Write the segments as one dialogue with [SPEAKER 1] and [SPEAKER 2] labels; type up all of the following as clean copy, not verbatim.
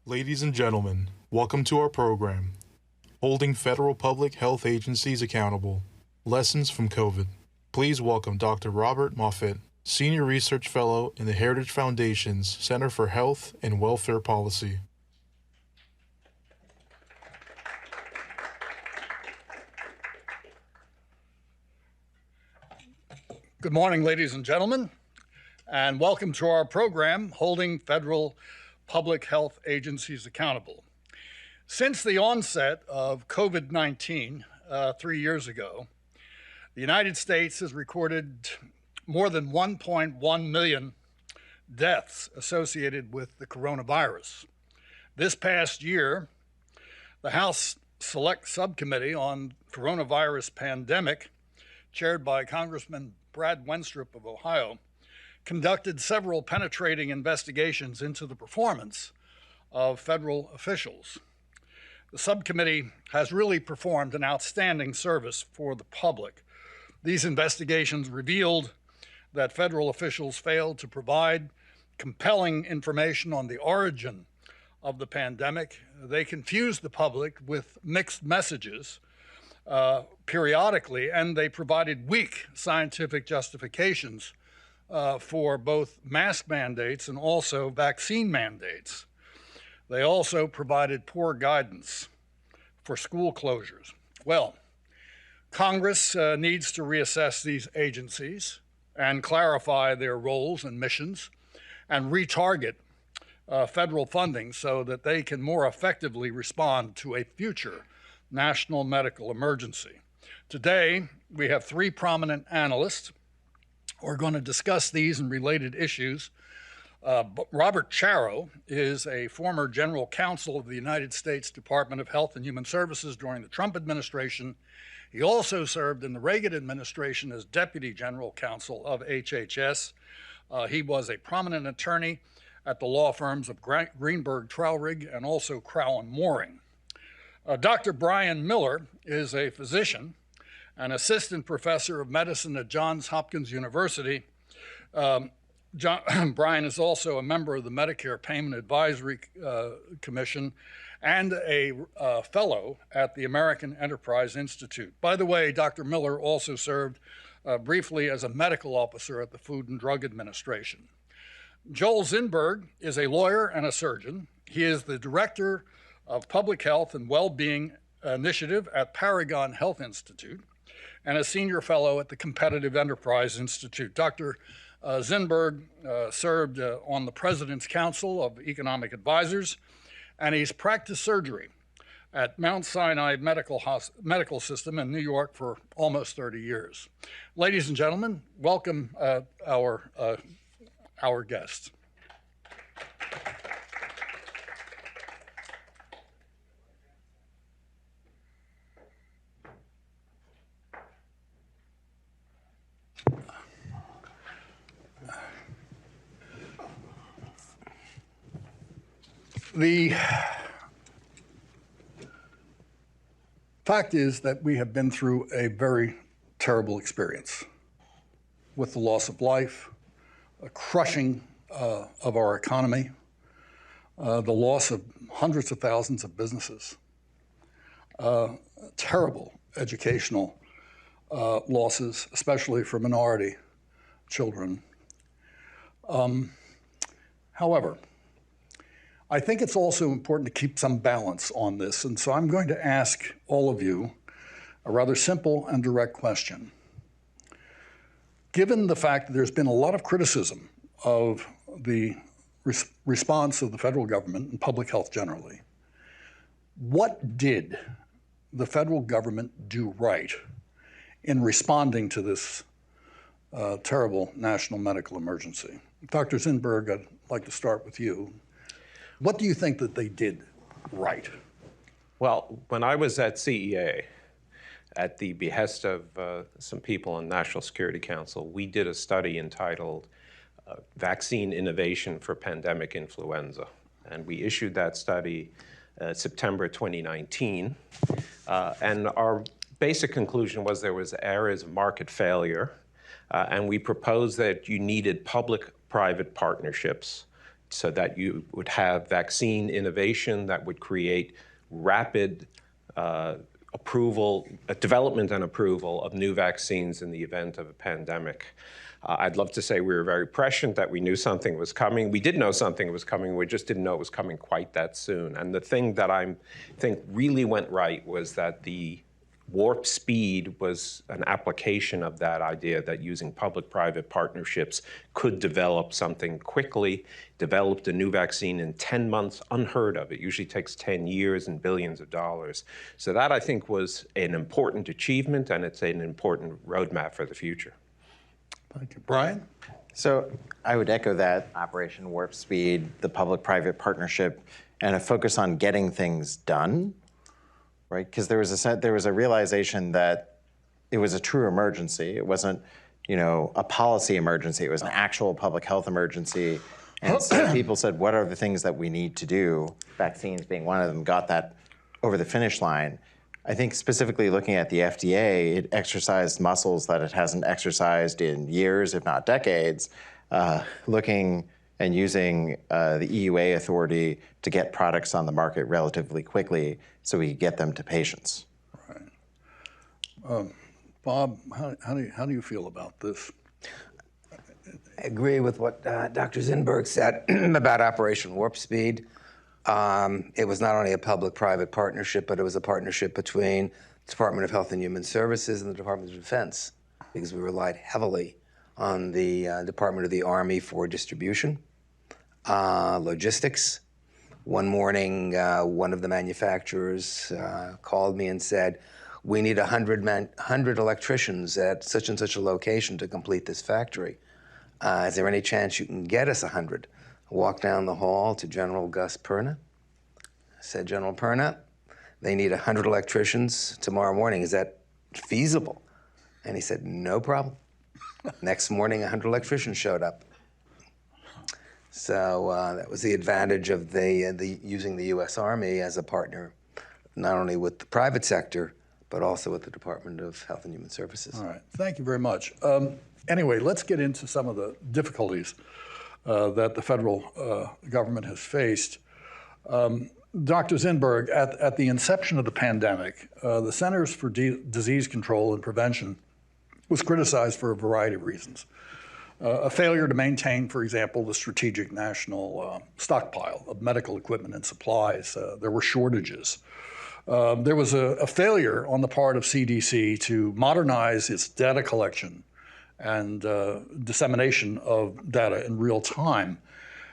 [SPEAKER 1] Ladies and gentlemen, welcome to our program, Holding Federal Public Health Agencies Accountable, Lessons from COVID. Please welcome Dr. Robert Moffitt, Senior Research Fellow in the Heritage Foundation's Center for Health and Welfare Policy.
[SPEAKER 2] Good morning, ladies and gentlemen, and welcome to our program, Holding Federal Public Health Agencies Accountable. Since the onset of COVID-19 3 years ago, the United States has recorded more than 1.1 million deaths associated with the coronavirus. This past year, the House Select Subcommittee on Coronavirus Pandemic, chaired by Congressman Brad Wenstrup of Ohio, conducted several penetrating investigations into the performance of federal officials. The subcommittee has really performed an outstanding service for the public. These investigations revealed that federal officials failed to provide compelling information on the origin of the pandemic. They confused the public with mixed messages periodically, and they provided weak scientific justifications for both mask mandates and also vaccine mandates. They also provided poor guidance for school closures. Well, Congress needs to reassess these agencies and clarify their roles and missions and retarget federal funding so that they can more effectively respond to a future national medical emergency. Today, we have three prominent analysts who are going to discuss these and related issues. Robert Charo is a former general counsel of the United States Department of Health and Human Services during the Trump administration. He also served in the Reagan administration as deputy general counsel of HHS. He was a prominent attorney at the law firms of Greenberg Traurig and also Crow and Mooring. Dr. Brian Miller is a physician, an assistant professor of medicine at Johns Hopkins University. Brian is also a member of the Medicare Payment Advisory Commission and a fellow at the American Enterprise Institute. By the way, Dr. Miller also served briefly as a medical officer at the Food and Drug Administration. Joel Zinberg is a lawyer and a surgeon. He is the director of Public Health and Well-Being Initiative at Paragon Health Institute and a senior fellow at the Competitive Enterprise Institute. Dr. Zinberg served on the President's Council of Economic Advisors, and he's practiced surgery at Mount Sinai Medical System in New York for almost 30 years. Ladies and gentlemen, welcome our guests. The fact is that we have been through a very terrible experience with the loss of life, a crushing of our economy, the loss of hundreds of thousands of businesses, terrible educational losses, especially for minority children. However, I think it's also important to keep some balance on this, and so I'm going to ask all of you a rather simple and direct question. Given the fact that there's been a lot of criticism of the response of the federal government and public health generally, what did the federal government do right in responding to this terrible national medical emergency? Dr. Zinberg, I'd like to start with you. What do you think that they did right?
[SPEAKER 3] Well, when I was at CEA, at the behest of some people on National Security Council, we did a study entitled Vaccine Innovation for Pandemic Influenza. And we issued that study September 2019. And our basic conclusion was there was areas of market failure. And we proposed that you needed public-private partnerships so that you would have vaccine innovation that would create rapid development and approval of new vaccines in the event of a pandemic. I'd love to say we were very prescient, that we knew something was coming. We did know something was coming, we just didn't know it was coming quite that soon. And the thing that I think really went right was that the warp speed was an application of that idea that using public-private partnerships could develop something quickly, developed a new vaccine in 10 months, unheard of. It usually takes 10 years and billions of dollars. So that, I think, was an important achievement, and it's an important roadmap for the future.
[SPEAKER 2] Thank you. Brian?
[SPEAKER 4] So I would echo that. Operation Warp Speed, the public-private partnership, and a focus on getting things done, right? Because there was a realization that it was a true emergency. It wasn't, a policy emergency. It was an actual public health emergency. And so people said, what are the things that we need to do? Vaccines being one of them, got that over the finish line. I think specifically looking at the FDA, it exercised muscles that it hasn't exercised in years, if not decades, looking and using the EUA authority to get products on the market relatively quickly so we get them to patients.
[SPEAKER 2] Right. Bob, how do you feel about this?
[SPEAKER 5] I agree with what Dr. Zinberg said about Operation Warp Speed. It was not only a public-private partnership, but it was a partnership between the Department of Health and Human Services and the Department of Defense, because we relied heavily on the Department of the Army for distribution, logistics. One morning, one of the manufacturers called me and said, we need 100 electricians at such and such a location to complete this factory. Is there any chance you can get us 100? I walked down the hall to General Gus Perna. I said, General Perna, they need 100 electricians tomorrow morning. Is that feasible? And he said, no problem. Next morning, 100 electricians showed up. So that was the advantage of using the U.S. Army as a partner, not only with the private sector, but also with the Department of Health and Human Services.
[SPEAKER 2] All right, thank you very much. Anyway, let's get into some of the difficulties that the federal government has faced. Dr. Zinberg, at the inception of the pandemic, the Centers for Disease Control and Prevention was criticized for a variety of reasons. A failure to maintain, for example, the strategic national stockpile of medical equipment and supplies. There were shortages. There was a failure on the part of CDC to modernize its data collection and dissemination of data in real time.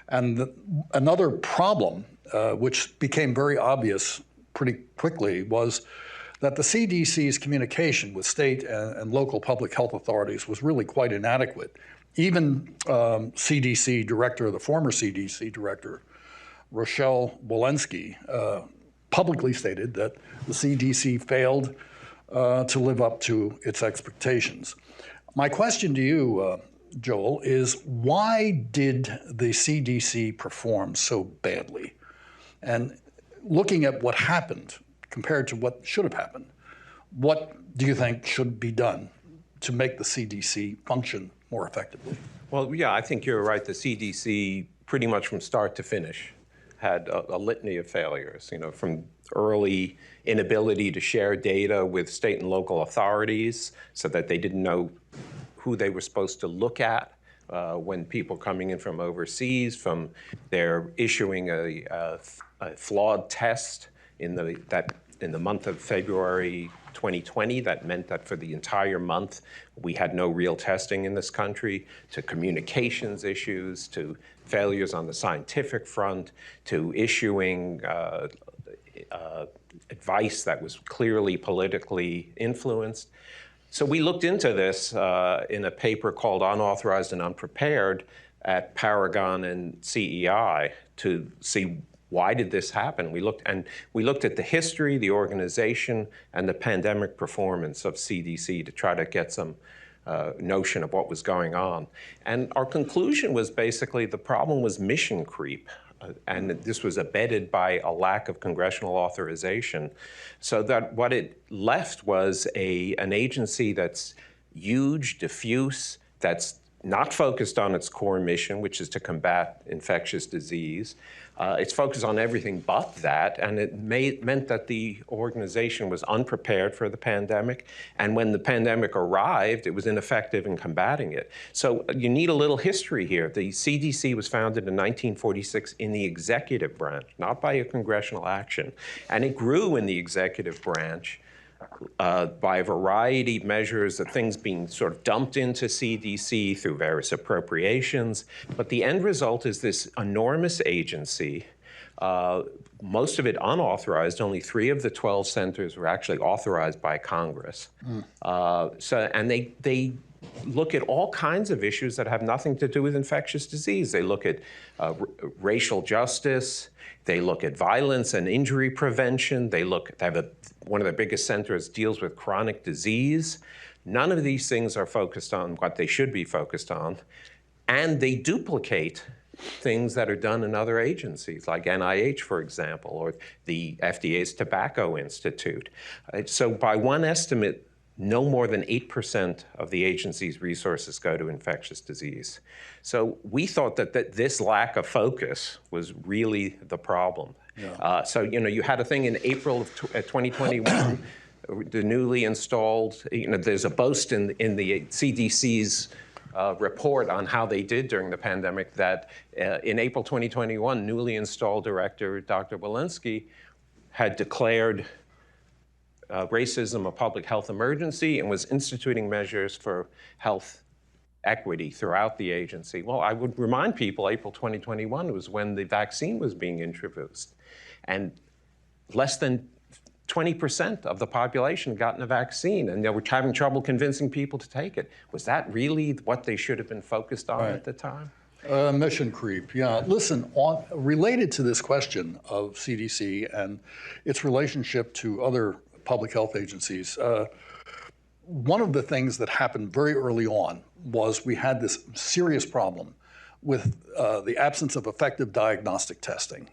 [SPEAKER 2] And another problem, which became very obvious pretty quickly, was that the CDC's communication with state and local public health authorities was really quite inadequate. Even CDC director, the former CDC director, Rochelle Walensky, publicly stated that the CDC failed to live up to its expectations. My question to you, Joel, is why did the CDC perform so badly? And looking at what happened compared to what should have happened, what do you think should be done to make the CDC function more effectively?
[SPEAKER 3] Well, yeah, I think you're right. The CDC, pretty much from start to finish, had a litany of failures, from early inability to share data with state and local authorities so that they didn't know who they were supposed to look at when people coming in from overseas, from their issuing a flawed test in the month of February 2020. That meant that for the entire month, we had no real testing in this country, to communications issues, to failures on the scientific front, to issuing advice that was clearly politically influenced. So we looked into this in a paper called Unauthorized and Unprepared at Paragon and CEI to see why did this happen. We looked at the history, the organization, and the pandemic performance of CDC to try to get some notion of what was going on. And our conclusion was basically the problem was mission creep. And this was abetted by a lack of congressional authorization. So that what it left was an agency that's huge, diffuse, that's not focused on its core mission, which is to combat infectious disease. It's focused on everything but that, and it meant that the organization was unprepared for the pandemic, and when the pandemic arrived, it was ineffective in combating it. So you need a little history here. The CDC was founded in 1946 in the executive branch, not by a congressional action, and it grew in the executive branch by a variety of measures, of things being sort of dumped into CDC through various appropriations. But the end result is this enormous agency, most of it unauthorized. Only 3 of the 12 centers were actually authorized by Congress. And they look at all kinds of issues that have nothing to do with infectious disease. They look at racial justice. They look at violence and injury prevention. They have one of their biggest centers deals with chronic disease. None of these things are focused on what they should be focused on. And they duplicate things that are done in other agencies, like NIH, for example, or the FDA's Tobacco Institute. So by one estimate, no more than 8% of the agency's resources go to infectious disease. So we thought that this lack of focus was really the problem. Yeah. So, you had a thing in April of 2021, the newly installed, there's a boast in the CDC's report on how they did during the pandemic that in April 2021, newly installed director, Dr. Walensky, had declared racism a public health emergency and was instituting measures for health equity throughout the agency. Well, I would remind people April 2021 was when the vaccine was being introduced, and less than 20% of the population gotten a vaccine, and they were having trouble convincing people to take it. Was that really what they should have been focused on at the time?
[SPEAKER 2] Mission creep, yeah. Listen, related to this question of CDC and its relationship to other public health agencies, one of the things that happened very early on was we had this serious problem with the absence of effective diagnostic testing.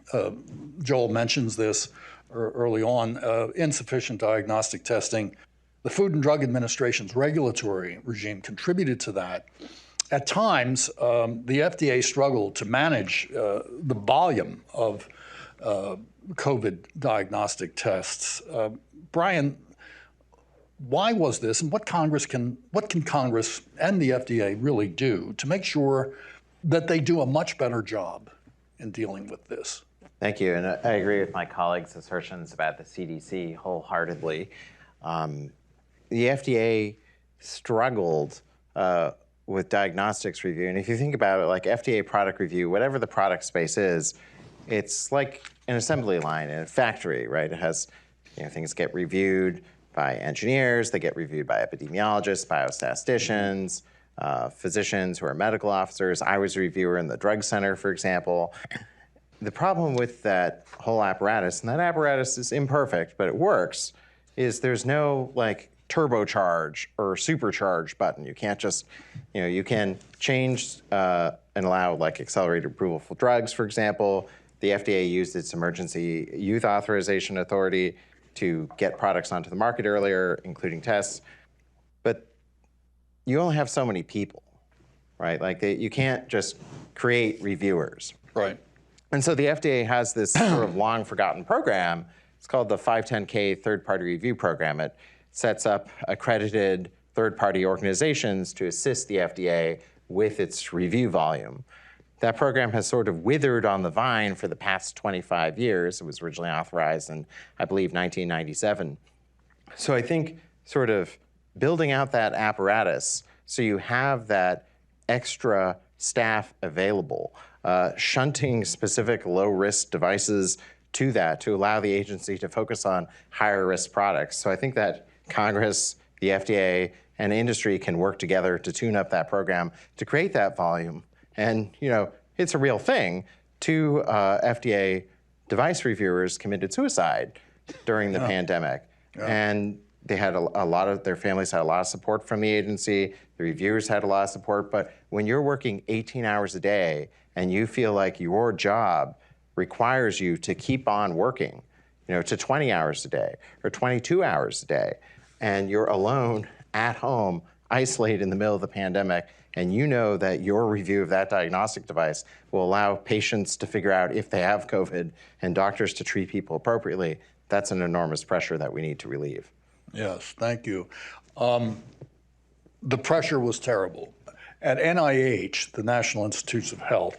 [SPEAKER 2] Joel mentions this early on, insufficient diagnostic testing. The Food and Drug Administration's regulatory regime contributed to that. At times, the FDA struggled to manage the volume of COVID diagnostic tests. Brian, why was this, and what can Congress and the FDA really do to make sure that they do a much better job in dealing with this?
[SPEAKER 4] Thank you, and I agree with my colleagues' assertions about the CDC wholeheartedly. The FDA struggled with diagnostics review, and if you think about it, like FDA product review, whatever the product space is, it's like an assembly line in a factory, right? It has, things get reviewed by engineers, they get reviewed by epidemiologists, biostatisticians, physicians who are medical officers. I was a reviewer in the drug center, for example. The problem with that whole apparatus, and that apparatus is imperfect, but it works, is there's no turbocharge or supercharge button. You can't just, you can change and allow accelerated approval for drugs, for example. The FDA used its emergency youth authorization authority to get products onto the market earlier, including tests. But you only have so many people, right? You can't just create reviewers.
[SPEAKER 2] Right.
[SPEAKER 4] And so the FDA has this sort of long forgotten program. It's called the 510K third-party review program. It sets up accredited third-party organizations to assist the FDA with its review volume. That program has sort of withered on the vine for the past 25 years. It was originally authorized in, I believe, 1997. So I think sort of building out that apparatus so you have that extra staff available, shunting specific low-risk devices to that to allow the agency to focus on higher-risk products. So I think that Congress, the FDA, and industry can work together to tune up that program to create that volume. And, it's a real thing. 2 FDA device reviewers committed suicide during the pandemic. Yeah. And they had a lot of, their families had a lot of support from the agency. The reviewers had a lot of support. But when you're working 18 hours a day and you feel like your job requires you to keep on working, to 20 hours a day or 22 hours a day, and you're alone at home, isolated in the middle of the pandemic, and you know that your review of that diagnostic device will allow patients to figure out if they have COVID and doctors to treat people appropriately, that's an enormous pressure that we need to relieve.
[SPEAKER 2] Yes, thank you. The pressure was terrible. At NIH, the National Institutes of Health,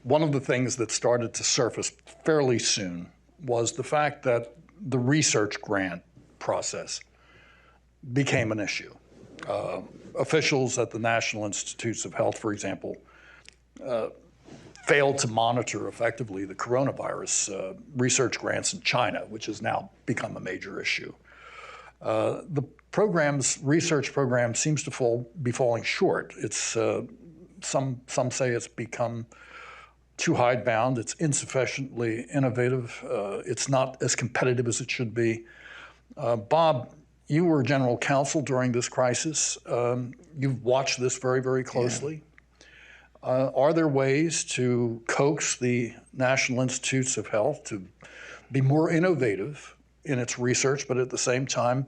[SPEAKER 2] one of the things that started to surface fairly soon was the fact that the research grant process became an issue. Officials at the National Institutes of Health, for example, failed to monitor effectively the coronavirus research grants in China, which has now become a major issue. The research program seems to be falling short. It's some say it's become too hidebound. It's insufficiently innovative. It's not as competitive as it should be. Bob, you were general counsel during this crisis. You've watched this very, very closely. Yeah. Are there ways to coax the National Institutes of Health to be more innovative in its research, but at the same time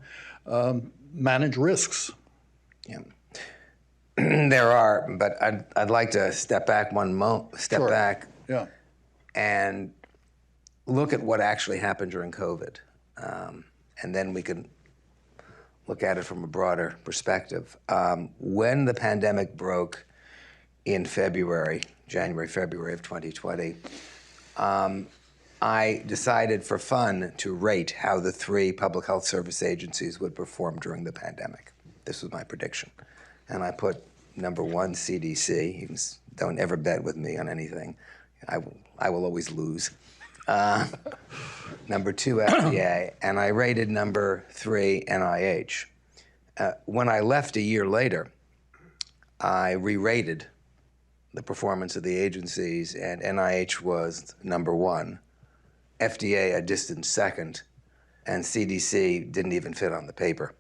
[SPEAKER 2] manage risks?
[SPEAKER 5] Yeah. There are, but I'd like to step back
[SPEAKER 2] Sure.
[SPEAKER 5] back
[SPEAKER 2] Yeah.
[SPEAKER 5] and look at what actually happened during COVID. And then we can look at it from a broader perspective. When the pandemic broke in January, February of 2020, I decided for fun to rate how the 3 public health service agencies would perform during the pandemic. This was my prediction. And I put number 1, CDC. Don't ever bet with me on anything. I will always lose. Number 2, FDA. And I rated number 3, NIH. When I left a year later, I re-rated the performance of the agencies, and NIH was number 1. FDA a distant second, and CDC didn't even fit on the paper.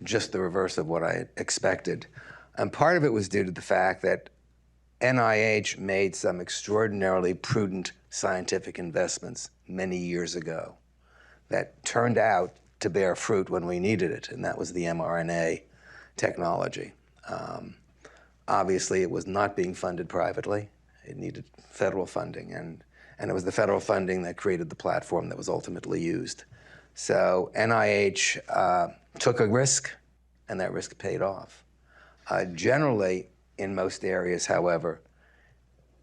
[SPEAKER 5] Just the reverse of what I expected. And part of it was due to the fact that NIH made some extraordinarily prudent scientific investments many years ago that turned out to bear fruit when we needed it, and that was the mRNA technology. Obviously, it was not being funded privately. It needed federal funding, and it was the federal funding that created the platform that was ultimately used. So NIH took a risk, and that risk paid off. Generally, in most areas, however,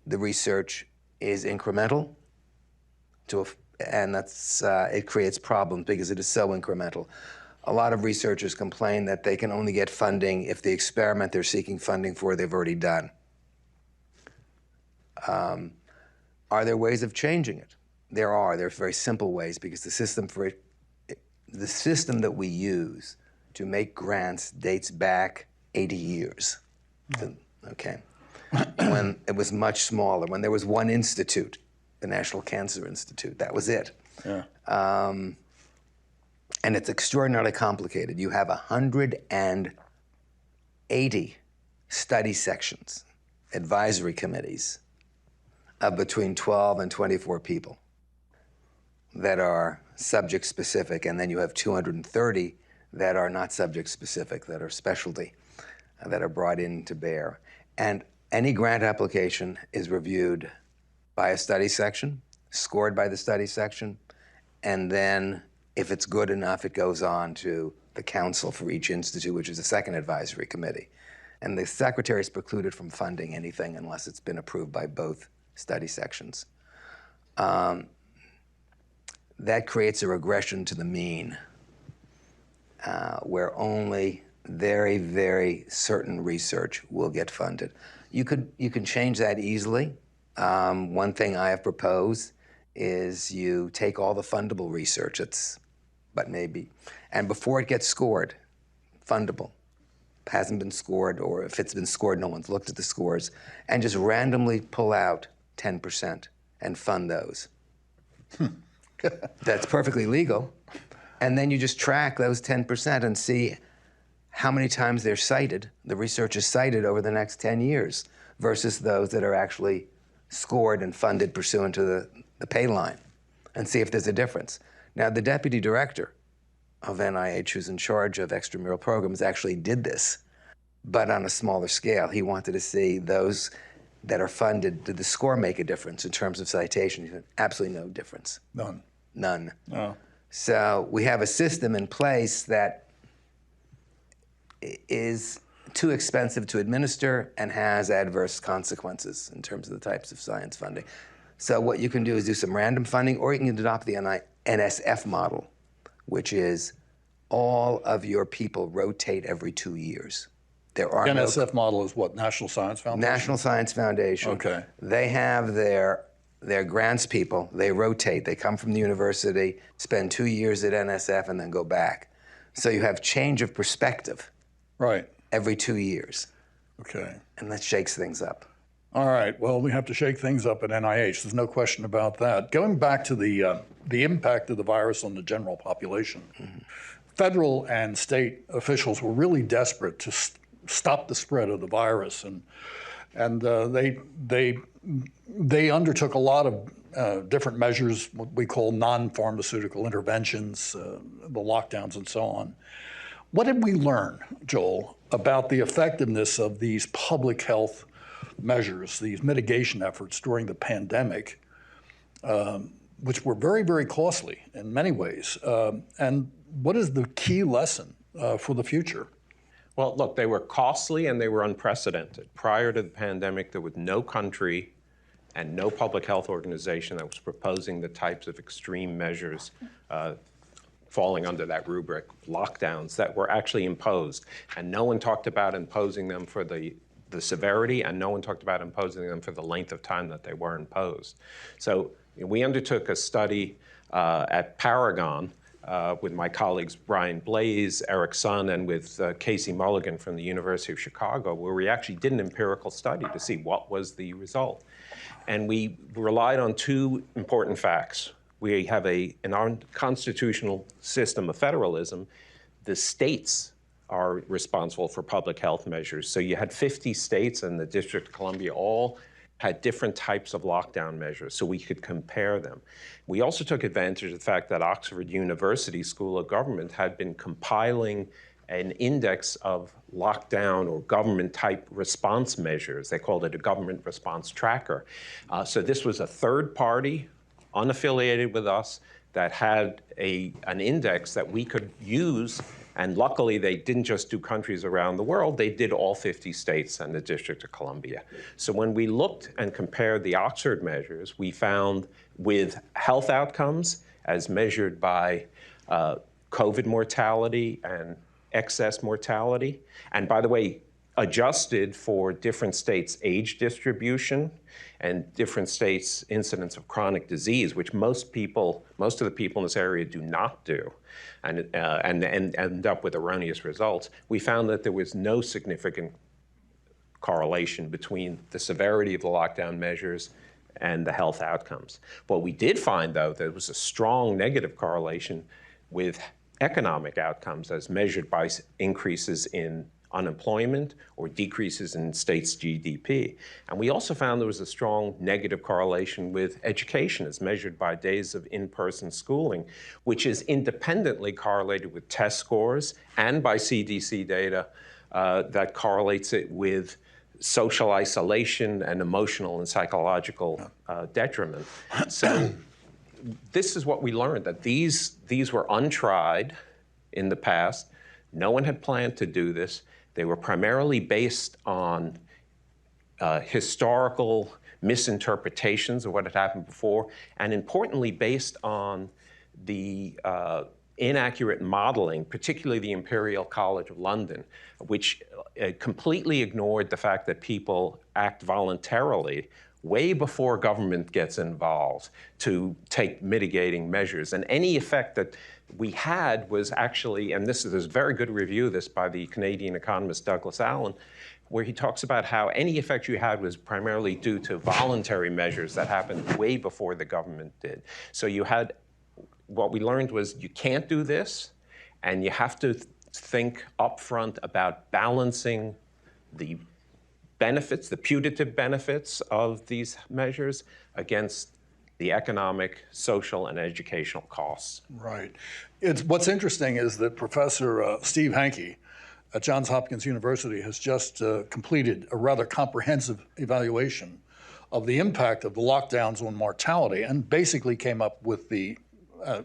[SPEAKER 5] the research is incremental, and it creates problems because it is so incremental. A lot of researchers complain that they can only get funding if the experiment they're seeking funding for they've already done. Are there ways of changing it? There are. There are very simple ways, because the system that we use to make grants dates back 80 years. Okay. When it was much smaller, when there was one institute, the National Cancer Institute, that was it.
[SPEAKER 2] Yeah.
[SPEAKER 5] And it's extraordinarily complicated. You have 180 study sections, advisory committees of between 12 and 24 people that are subject specific, and then you have 230 that are not subject specific, that are specialty, that are brought in to bear. And any grant application is reviewed by a study section, scored by the study section, and then if it's good enough, it goes on to the council for each institute, which is the second advisory committee. And the secretary is precluded from funding anything unless it's been approved by both study sections. That creates a regression to the mean, where only very, very certain research will get funded. You can change that easily. One thing I have proposed is you take all the fundable research, and before it gets scored, fundable, hasn't been scored, or if it's been scored, no one's looked at the scores, and just randomly pull out 10% and fund those. That's perfectly legal. And then you just track those 10% and see how many times they're cited, the research is cited over the next 10 years, versus those that are actually scored and funded pursuant to the pay line, and see if there's a difference. Now, the deputy director of NIH, who's in charge of extramural programs, actually did this, but on a smaller scale. He wanted to see those that are funded, did the score make a difference in terms of citations? Absolutely no difference.
[SPEAKER 2] None.
[SPEAKER 5] None.
[SPEAKER 2] Oh.
[SPEAKER 5] So we have a system in place that is too expensive to administer and has adverse consequences in terms of the types of science funding. So what you can do is do some random funding, or you can adopt the NSF model, which is all of your people rotate every 2 years. There are
[SPEAKER 2] NSF model is what? National Science Foundation?
[SPEAKER 5] National Science Foundation.
[SPEAKER 2] Okay.
[SPEAKER 5] They have their grants people. They rotate. They come from the university, spend 2 years at NSF, and then go back. So you have change of perspective.
[SPEAKER 2] Right.
[SPEAKER 5] Every 2 years.
[SPEAKER 2] Okay.
[SPEAKER 5] And that shakes things up.
[SPEAKER 2] All right. Well, we have to shake things up at NIH. There's no question about that. Going back to the impact of the virus on the general population, federal and state officials were really desperate to stop the spread of the virus, and they undertook a lot of different measures, what we call non-pharmaceutical interventions, the lockdowns, and so on. What did we learn, Joel, about the effectiveness of these public health measures, these mitigation efforts during the pandemic, which were very, very costly in many ways? And what is the key lesson for the future?
[SPEAKER 3] Well, look, they were costly and they were unprecedented. Prior to the pandemic, there was no country and no public health organization that was proposing the types of extreme measures falling under that rubric, lockdowns, that were actually imposed. And no one talked about imposing them for the severity, and no one talked about imposing them for the length of time that they were imposed. So we undertook a study at Paragon with my colleagues Brian Blaze, Eric Sun, and with Casey Mulligan from the University of Chicago, where we actually did an empirical study to see what was the result. And we relied on two important facts. We have in our constitutional system of federalism, the states are responsible for public health measures. So you had 50 states and the District of Columbia all had different types of lockdown measures, so we could compare them. We also took advantage of the fact that Oxford University School of Government had been compiling an index of lockdown or government-type response measures. They called it a government response tracker. So this was a third party, unaffiliated with us, that had an index that we could use. And luckily, they didn't just do countries around the world, they did all 50 states and the District of Columbia. So when we looked and compared the Oxford measures, we found with health outcomes as measured by COVID mortality and excess mortality, and by the way, adjusted for different states' age distribution and different states' incidence of chronic disease, which most of the people in this area do not do, and end up with erroneous results, we found that there was no significant correlation between the severity of the lockdown measures and the health outcomes. What we did find, though, there was a strong negative correlation with economic outcomes as measured by increases in unemployment or decreases in states' GDP. And we also found there was a strong negative correlation with education as measured by days of in-person schooling, which is independently correlated with test scores and by CDC data that correlates it with social isolation and emotional and psychological detriment. So this is what we learned, that these were untried in the past. No one had planned to do this. They were primarily based on historical misinterpretations of what had happened before, and importantly, based on the inaccurate modeling, particularly the Imperial College of London, which completely ignored the fact that people act voluntarily way before government gets involved to take mitigating measures. And any effect that we had was actually, and there's a very good review of this by the Canadian economist Douglas Allen, where he talks about how any effect you had was primarily due to voluntary measures that happened way before the government did. So you had, what we learned was you can't do this, and you have to think upfront about balancing the benefits, the putative benefits of these measures against the economic, social, and educational costs.
[SPEAKER 2] Right. What's interesting is that Professor Steve Hanke at Johns Hopkins University has just completed a rather comprehensive evaluation of the impact of the lockdowns on mortality, and basically came up with the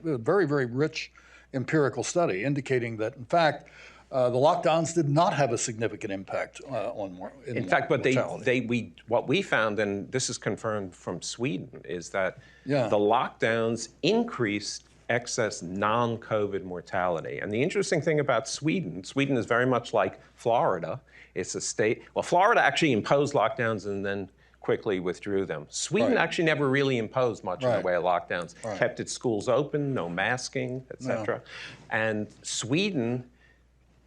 [SPEAKER 2] very, very rich empirical study indicating that, in fact, the lockdowns did not have a significant impact on mortality.
[SPEAKER 3] In fact, what we found, and this is confirmed from Sweden, is that the lockdowns increased excess non-COVID mortality. And the interesting thing about Sweden is very much like Florida. It's a state, well, Florida actually imposed lockdowns and then quickly withdrew them. Sweden actually never really imposed much in the way of lockdowns, kept its schools open, no masking, etc. And Sweden,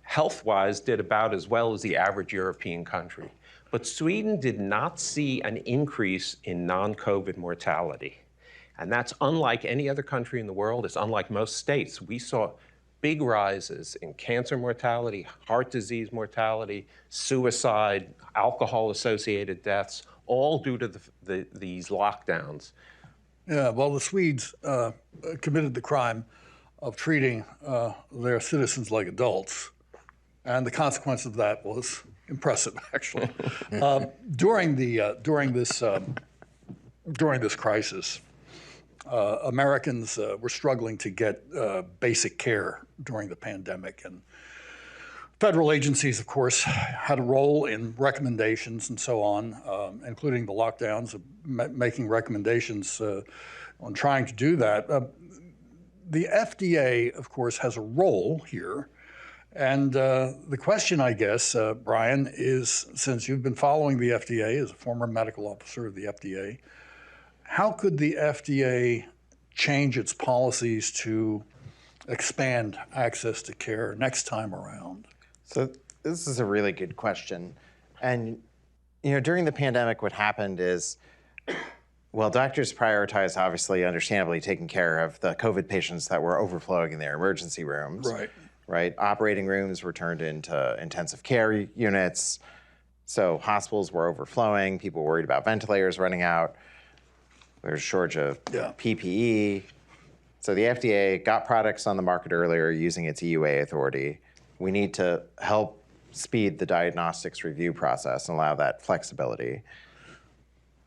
[SPEAKER 3] health-wise, did about as well as the average European country. But Sweden did not see an increase in non-COVID mortality. And that's unlike any other country in the world. It's unlike most states. We saw big rises in cancer mortality, heart disease mortality, suicide, alcohol-associated deaths, all due to these lockdowns.
[SPEAKER 2] Yeah, well, the Swedes committed the crime of treating their citizens like adults. And the consequence of that was impressive, actually. During this crisis, Americans were struggling to get basic care during the pandemic, and federal agencies, of course, had a role in recommendations and so on, including the lockdowns, making recommendations on trying to do that. The FDA, of course, has a role here. And the question, I guess, Brian, is, since you've been following the FDA as a former medical officer of the FDA, how could the FDA change its policies to expand access to care next time around?
[SPEAKER 4] So this is a really good question. And, during the pandemic, what happened is, well, doctors prioritized, obviously, understandably, taking care of the COVID patients that were overflowing in their emergency rooms. Right. Operating rooms were turned into intensive care units. So hospitals were overflowing. People were worried about ventilators running out. There's a shortage of PPE. So the FDA got products on the market earlier using its EUA authority. We need to help speed the diagnostics review process and allow that flexibility.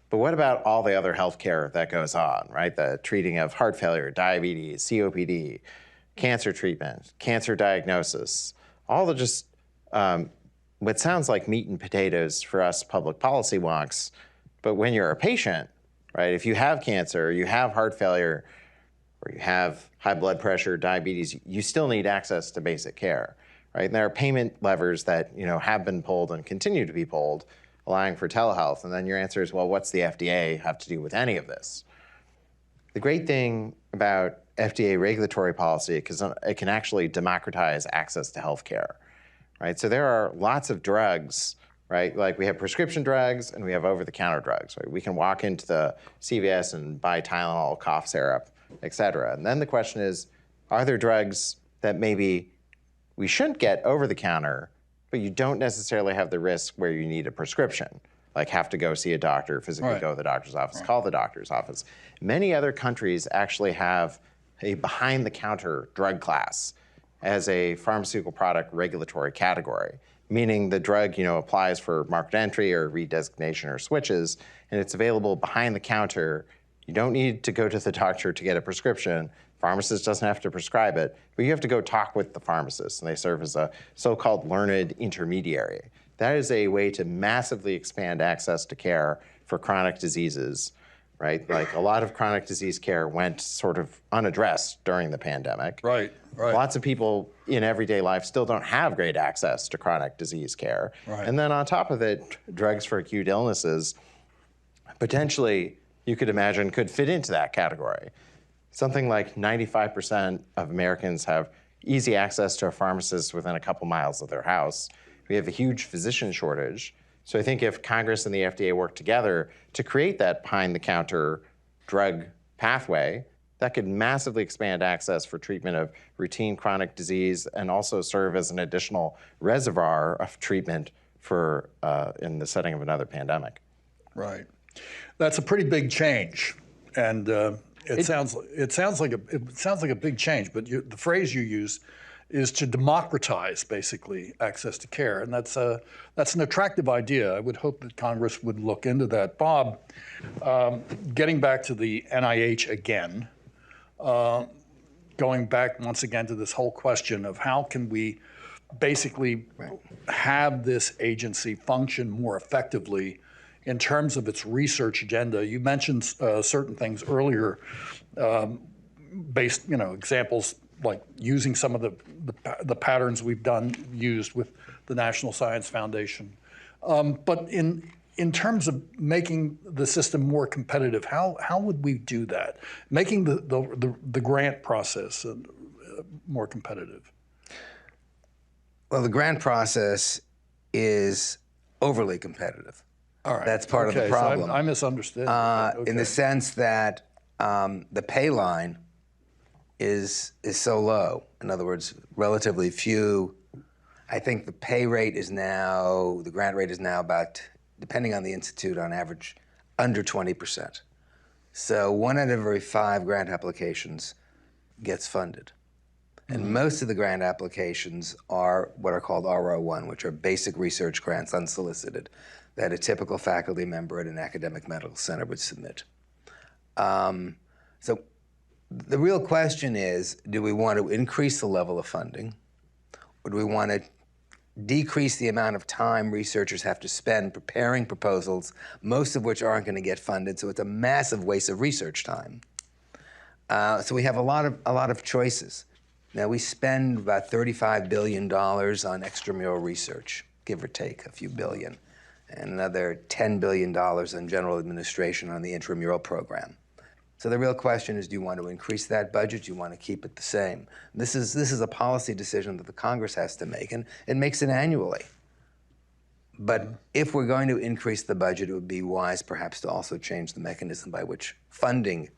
[SPEAKER 4] But what about all the other healthcare that goes on, right? The treating of heart failure, diabetes, COPD, cancer treatment, cancer diagnosis, all the just what sounds like meat and potatoes for us public policy wonks. But when you're a patient, right, if you have cancer, you have heart failure, or you have high blood pressure, diabetes, you still need access to basic care, right? And there are payment levers that have been pulled and continue to be pulled, allowing for telehealth. And then your answer is, well, what's the FDA have to do with any of this? The great thing about FDA regulatory policy is it can actually democratize access to healthcare, right? So there are lots of drugs, right? Like we have prescription drugs and we have over-the-counter drugs, right? We can walk into the CVS and buy Tylenol, cough syrup, et cetera. And then the question is, are there drugs that maybe we shouldn't get over-the-counter, but you don't necessarily have the risk where you need a prescription, like have to go see a doctor, physically go to the doctor's office, call the doctor's office. Many other countries actually have a behind-the-counter drug class as a pharmaceutical product regulatory category, meaning the drug applies for market entry or redesignation or switches, and it's available behind the counter. You don't need to go to the doctor to get a prescription. Pharmacist doesn't have to prescribe it, but you have to go talk with the pharmacist, and they serve as a so-called learned intermediary. That is a way to massively expand access to care for chronic diseases, right? Like a lot of chronic disease care went sort of unaddressed during the pandemic.
[SPEAKER 2] Right.
[SPEAKER 4] Lots of people in everyday life still don't have great access to chronic disease care. And then on top of it, drugs for acute illnesses, potentially, you could imagine, could fit into that category. Something like 95% of Americans have easy access to a pharmacist within a couple miles of their house. We have a huge physician shortage. So I think if Congress and the FDA work together to create that behind-the-counter drug pathway, that could massively expand access for treatment of routine chronic disease and also serve as an additional reservoir of treatment for in the setting of another pandemic.
[SPEAKER 2] Right. That's a pretty big change And it sounds like a big change. But the phrase you use is to democratize, basically, access to care, and that's an attractive idea. I would hope that Congress would look into that. Bob, getting back to the NIH again, going back once again to this whole question of how can we basically have this agency function more effectively in terms of its research agenda. You mentioned certain things earlier, based, examples like using some of the patterns we've used with the National Science Foundation. But in terms of making the system more competitive, how would we do that? Making the grant process more competitive.
[SPEAKER 5] Well, the grant process is overly competitive.
[SPEAKER 2] All right.
[SPEAKER 5] That's part of the problem.
[SPEAKER 2] So I misunderstood.
[SPEAKER 5] In the sense that the pay line is so low. In other words, relatively few. I think the grant rate is now about, depending on the institute, on average, under 20%. So 1 out of every 5 grant applications gets funded. And most of the grant applications are what are called RO1, which are basic research grants, unsolicited, that a typical faculty member at an academic medical center would submit. So the real question is, do we want to increase the level of funding, or do we want to decrease the amount of time researchers have to spend preparing proposals, most of which aren't going to get funded, so it's a massive waste of research time. So we have a lot of choices. Now, we spend about $35 billion on extramural research, give or take a few billion, and another $10 billion on general administration on the intramural program. So the real question is, do you want to increase that budget? Do you want to keep it the same? This is a policy decision that the Congress has to make, and it makes it annually. But if we're going to increase the budget, it would be wise perhaps to also change the mechanism by which funding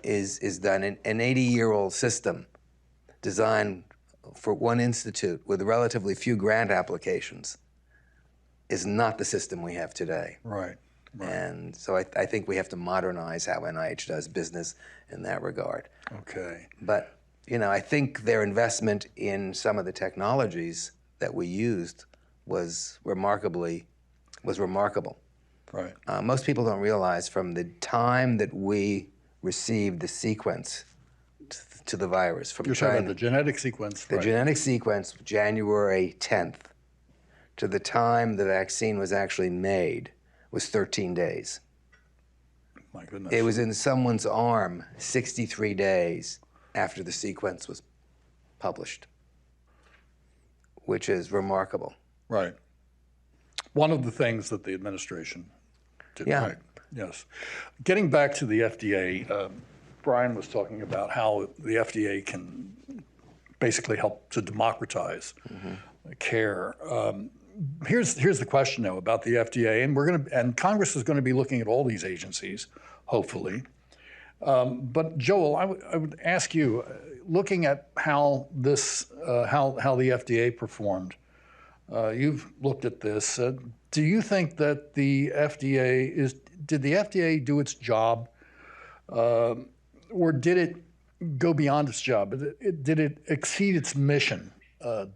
[SPEAKER 5] is done. An 80-year-old system designed for one institute with relatively few grant applications is not the system we have today.
[SPEAKER 2] Right.
[SPEAKER 5] And so I think we have to modernize how NIH does business in that regard.
[SPEAKER 2] Okay.
[SPEAKER 5] But, I think their investment in some of the technologies that we used was remarkable.
[SPEAKER 2] Right.
[SPEAKER 5] Most people don't realize from the time that we received the sequence to the virus from
[SPEAKER 2] You're
[SPEAKER 5] China.
[SPEAKER 2] talking about the genetic sequence.
[SPEAKER 5] The genetic sequence, January 10th, to the time the vaccine was actually made, was 13 days.
[SPEAKER 2] My goodness.
[SPEAKER 5] It was in someone's arm 63 days after the sequence was published, which is remarkable.
[SPEAKER 2] Right. One of the things that the administration did right. Yes. Getting back to the FDA, Brian was talking about how the FDA can basically help to democratize care. Here's the question, though, about the FDA, and Congress is going to be looking at all these agencies, hopefully. But Joel, I would ask you, looking at how the FDA performed, you've looked at this. Do you think that did the FDA do its job, or did it go beyond its job? Did it exceed its mission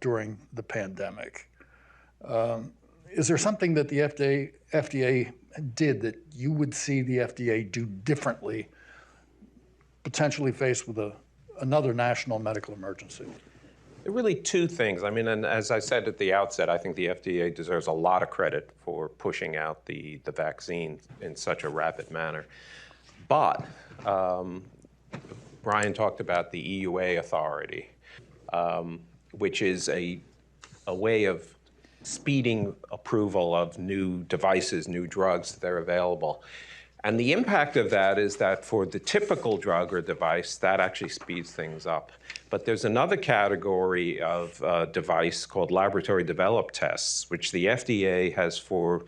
[SPEAKER 2] during the pandemic? Is there something that the FDA did that you would see the FDA do differently, potentially faced with another national medical emergency?
[SPEAKER 3] There are really 2 things. I mean, and as I said at the outset, I think the FDA deserves a lot of credit for pushing out the vaccine in such a rapid manner. But Brian talked about the EUA authority, which is a way of speeding approval of new devices, new drugs that are available. And the impact of that is that for the typical drug or device, that actually speeds things up. But there's another category of device called laboratory developed tests, which the FDA has for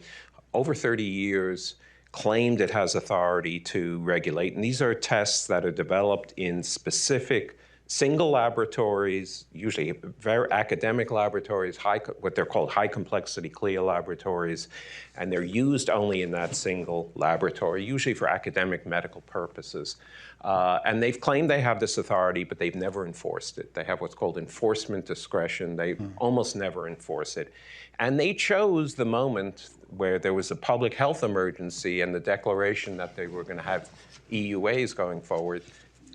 [SPEAKER 3] over 30 years claimed it has authority to regulate. And these are tests that are developed in specific single laboratories, usually very academic laboratories, what they're called high complexity CLIA laboratories, and they're used only in that single laboratory, usually for academic medical purposes. And they've claimed they have this authority, but they've never enforced it. They have what's called enforcement discretion. They almost never enforce it. And they chose the moment where there was a public health emergency and the declaration that they were going to have EUAs going forward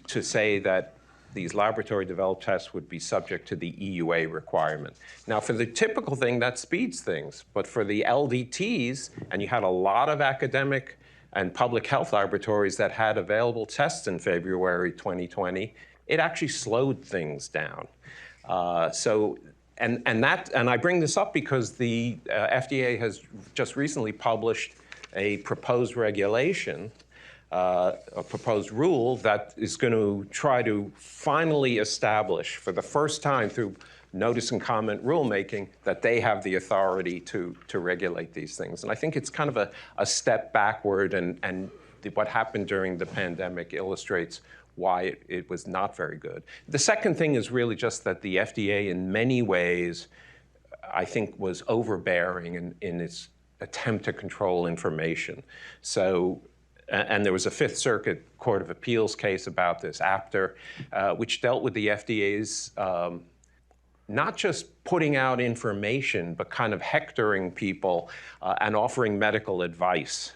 [SPEAKER 3] to say that these laboratory developed tests would be subject to the EUA requirement. Now, for the typical thing, that speeds things. But for the LDTs, and you had a lot of academic and public health laboratories that had available tests in February 2020, it actually slowed things down. And I bring this up because the FDA has just recently published a proposed regulation, a proposed rule that is going to try to finally establish for the first time through notice and comment rulemaking that they have the authority to regulate these things. And I think it's kind of a step backward, and what happened during the pandemic illustrates why it was not very good. The second thing is really just that the FDA in many ways, I think, was overbearing in its attempt to control information. So, and there was a Fifth Circuit Court of Appeals case about this, APTER, which dealt with the FDA's not just putting out information, but kind of hectoring people and offering medical advice.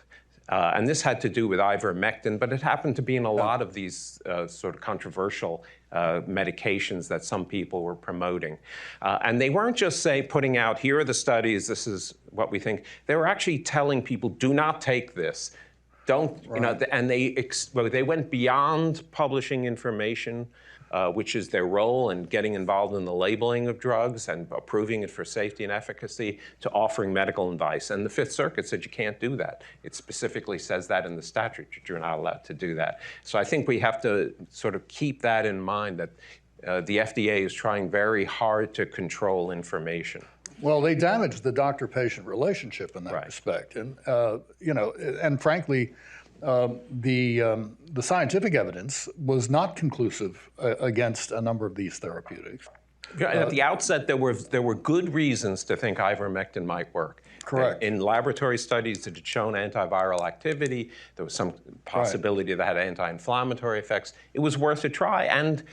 [SPEAKER 3] And this had to do with ivermectin, but it happened to be in a lot of these sort of controversial medications that some people were promoting. And they weren't just putting out, here are the studies, this is what we think. They were actually telling people, do not take this. Don't, you know, and they went beyond publishing information, which is their role in getting involved in the labeling of drugs and approving it for safety and efficacy, to offering medical advice. And the Fifth Circuit said you can't do that. It specifically says that in the statute, you're not allowed to do that. So I think we have to sort of keep that in mind, that the FDA is trying very hard to control information.
[SPEAKER 2] Well, they damaged the doctor-patient relationship in that respect, and you know, and frankly, the scientific evidence was not conclusive against a number of these therapeutics.
[SPEAKER 3] At the outset, there were good reasons to think ivermectin might work.
[SPEAKER 2] Correct.
[SPEAKER 3] In laboratory studies that had shown antiviral activity, there was some possibility that had anti-inflammatory effects. It was worth a try, and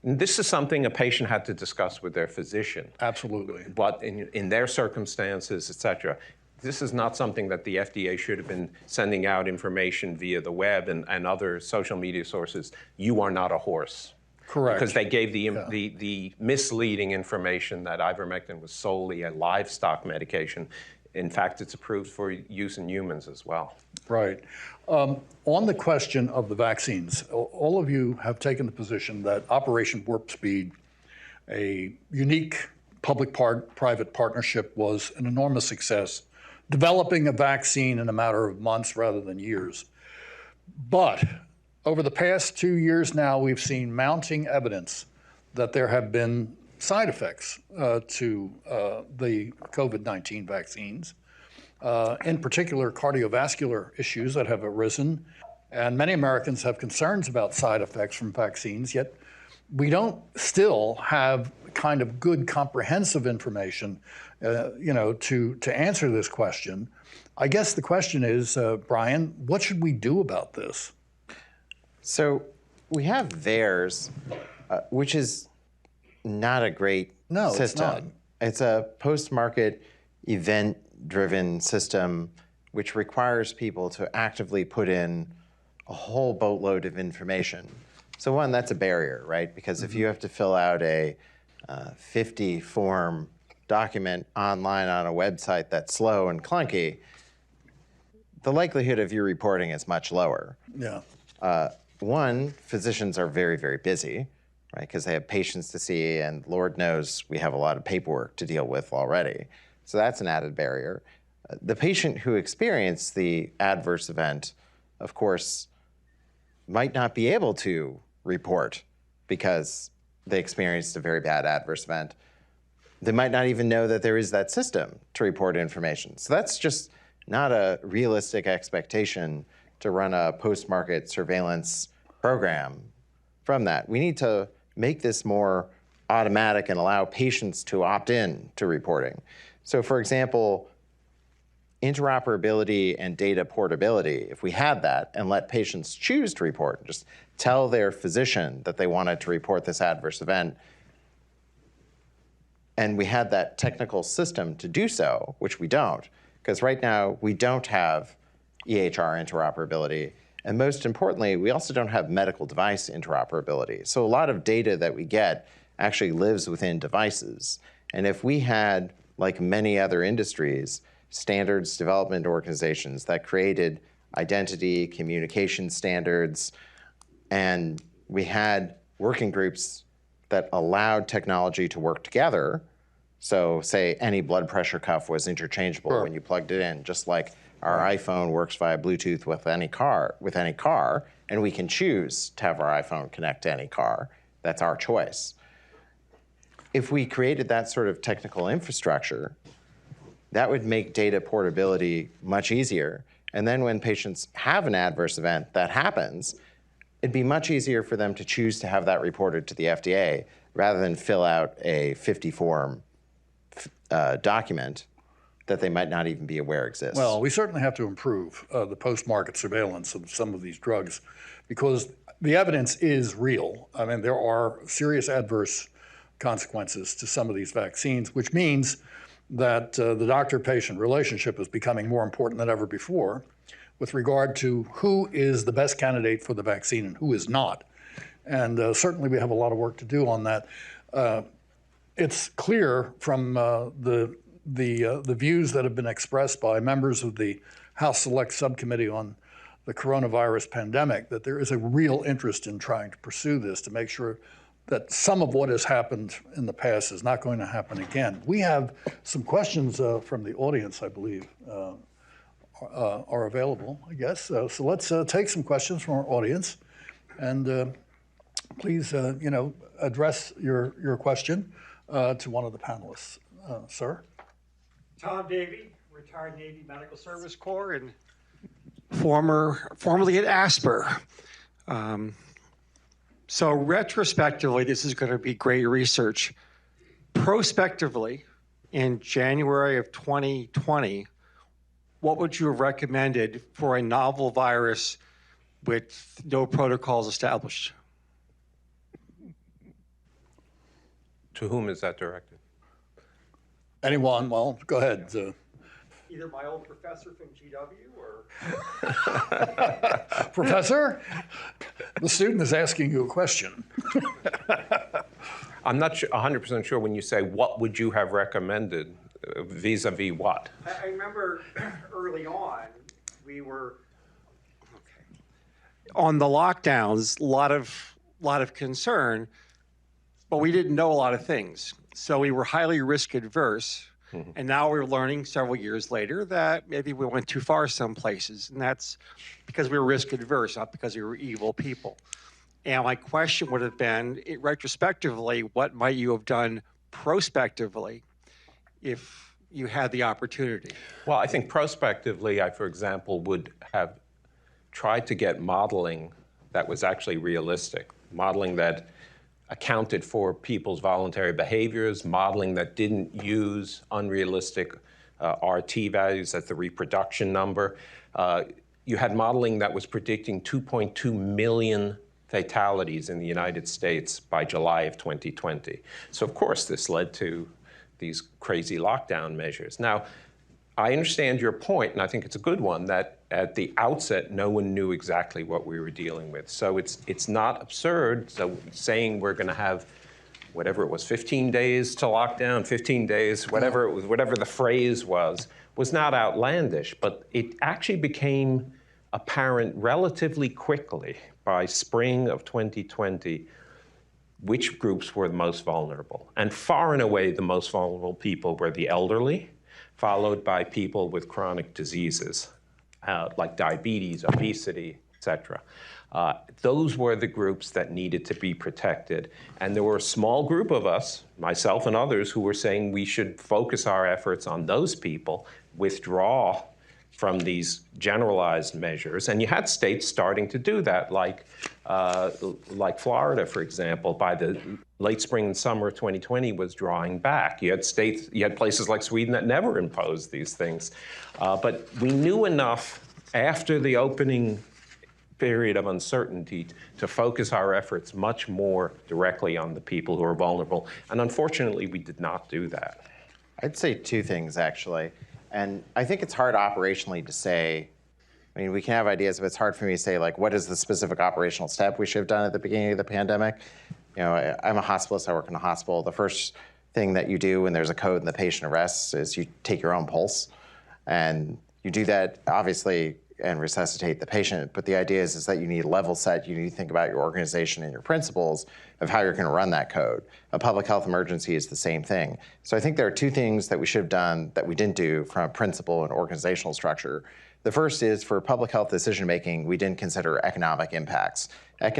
[SPEAKER 3] this is something a patient had to discuss with their physician.
[SPEAKER 2] Absolutely.
[SPEAKER 3] But in their circumstances, et cetera, this is not something that the FDA should have been sending out information via the web and other social media sources. You are not a horse.
[SPEAKER 2] Correct.
[SPEAKER 3] Because they gave the misleading information that ivermectin was solely a livestock medication. In fact, it's approved for use in humans as well.
[SPEAKER 2] Right. On the question of the vaccines, all of you have taken the position that Operation Warp Speed, a unique public-private partnership, was an enormous success, developing a vaccine in a matter of months rather than years. But over the past 2 years now, we've seen mounting evidence that there have been side effects to the COVID-19 vaccines. In particular, cardiovascular issues that have arisen. And many Americans have concerns about side effects from vaccines, yet we don't still have kind of good comprehensive information, you know, to answer this question. I guess the question is, Brian, what should we do about this?
[SPEAKER 4] So we have VAERS, which is not a great system.
[SPEAKER 2] It's not.
[SPEAKER 4] It's a post-market event-driven system which requires people to actively put in a whole boatload of information. So one, that's a barrier, right? Because if you have to fill out a 50-form document online on a website that's slow and clunky, the likelihood of you reporting is much lower.
[SPEAKER 2] Yeah.
[SPEAKER 4] One, physicians are very, very busy, right? Because they have patients to see, and Lord knows we have a lot of paperwork to deal with already. So that's an added barrier. The patient who experienced the adverse event, of course, might not be able to report because they experienced a very bad adverse event. They might not even know that there is that system to report information. So that's just not a realistic expectation to run a post-market surveillance program from that. We need to make this more automatic and allow patients to opt in to reporting. So for example, interoperability and data portability, if we had that and let patients choose to report, just tell their physician that they wanted to report this adverse event, and we had that technical system to do so, which we don't, because right now we don't have EHR interoperability. And most importantly, we also don't have medical device interoperability. So a lot of data that we get actually lives within devices. And if we had, like many other industries, standards development organizations that created identity, communication standards, and we had working groups that allowed technology to work together. So say any blood pressure cuff was interchangeable when you plugged it in, just like our iPhone works via Bluetooth with any car, and we can choose to have our iPhone connect to any car. That's our choice. If we created that sort of technical infrastructure, that would make data portability much easier. And then when patients have an adverse event that happens, it'd be much easier for them to choose to have that reported to the FDA rather than fill out a 50-form document that they might not even be aware exists.
[SPEAKER 2] Well, we certainly have to improve the post-market surveillance of some of these drugs because the evidence is real. I mean, there are serious adverse consequences to some of these vaccines, which means that the doctor-patient relationship is becoming more important than ever before with regard to who is the best candidate for the vaccine and who is not. And certainly we have a lot of work to do on that. It's clear from the views that have been expressed by members of the House Select Subcommittee on the coronavirus pandemic that there is a real interest in trying to pursue this to make sure that some of what has happened in the past is not going to happen again. We have some questions from the audience, I believe, are available, I guess. So let's take some questions from our audience, and please, address your question to one of the panelists. Sir?
[SPEAKER 6] Tom Davey, retired Navy Medical Service Corps and formerly at ASPR. So retrospectively, this is going to be great research. Prospectively, in January of 2020, what would you have recommended for a novel virus with no protocols established?
[SPEAKER 3] To whom is that directed?
[SPEAKER 2] Anyone? Well, go ahead.
[SPEAKER 6] Either my old professor from GW or...
[SPEAKER 2] Professor, the student is asking you a question.
[SPEAKER 3] I'm not 100% sure when you say what would you have recommended vis-a-vis what?
[SPEAKER 6] I remember early on, we were... On the lockdowns, a lot of concern, but we didn't know a lot of things. So we were highly risk adverse. Mm-hmm. And now we're learning several years later that maybe we went too far some places. And that's because we were risk adverse, not because we were evil people. And my question would have been, retrospectively, what might you have done prospectively if you had the opportunity?
[SPEAKER 3] Well, I think prospectively, I, for example, would have tried to get modeling that was actually realistic, modeling that accounted for people's voluntary behaviors, modeling that didn't use unrealistic RT values as the reproduction number. You had modeling that was predicting 2.2 million fatalities in the United States by July of 2020. So of course this led to these crazy lockdown measures. Now, I understand your point, and I think it's a good one, that at the outset, no one knew exactly what we were dealing with. So it's not absurd. So saying we're going to have, whatever it was, 15 days to lock down, 15 days, whatever it was, whatever the phrase was not outlandish. But it actually became apparent relatively quickly by spring of 2020 which groups were the most vulnerable. And far and away, the most vulnerable people were the elderly, followed by people with chronic diseases, like diabetes, obesity, etc. Those were the groups that needed to be protected. And there were a small group of us, myself and others, who were saying we should focus our efforts on those people, withdraw from these generalized measures. And you had states starting to do that, like Florida, for example, by the late spring and summer of 2020 was drawing back. You had places like Sweden that never imposed these things. But we knew enough after the opening period of uncertainty to focus our efforts much more directly on the people who are vulnerable. And unfortunately, we did not do that.
[SPEAKER 4] I'd say two things, actually. And I think it's hard operationally to say, I mean, we can have ideas, but it's hard for me to say, like, what is the specific operational step we should have done at the beginning of the pandemic? You know, I'm a hospitalist, I work in a hospital. The first thing that you do when there's a code and the patient arrests is you take your own pulse. And you do that, obviously, and resuscitate the patient. But the idea is that you need level set, you need to think about your organization and your principles of how you're going to run that code. A public health emergency is the same thing. So I think there are two things that we should have done that we didn't do from a principle and organizational structure. The first is for public health decision-making, we didn't consider economic impacts. Right?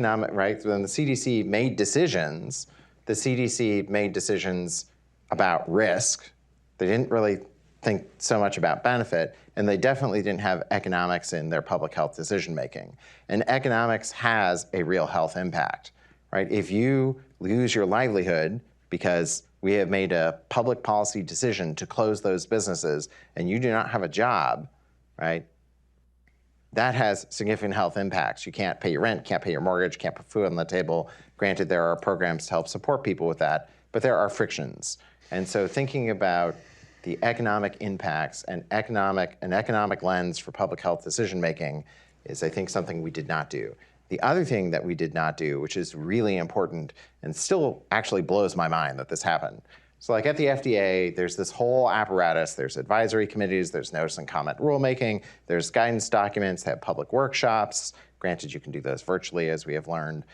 [SPEAKER 4] When the CDC made decisions, the CDC made decisions about risk. They didn't really think so much about benefit, and they definitely didn't have economics in their public health decision-making. And economics has a real health impact, right? If you lose your livelihood because we have made a public policy decision to close those businesses and you do not have a job, right? That has significant health impacts. You can't pay your rent, can't pay your mortgage, can't put food on the table. Granted, there are programs to help support people with that, but there are frictions. And so thinking about the economic impacts and an economic lens for public health decision-making is, I think, something we did not do. The other thing that we did not do, which is really important and still actually blows my mind that this happened. So like at the FDA, there's this whole apparatus. There's advisory committees, there's notice and comment rulemaking, there's guidance documents, they have public workshops. Granted, you can do those virtually, as we have learned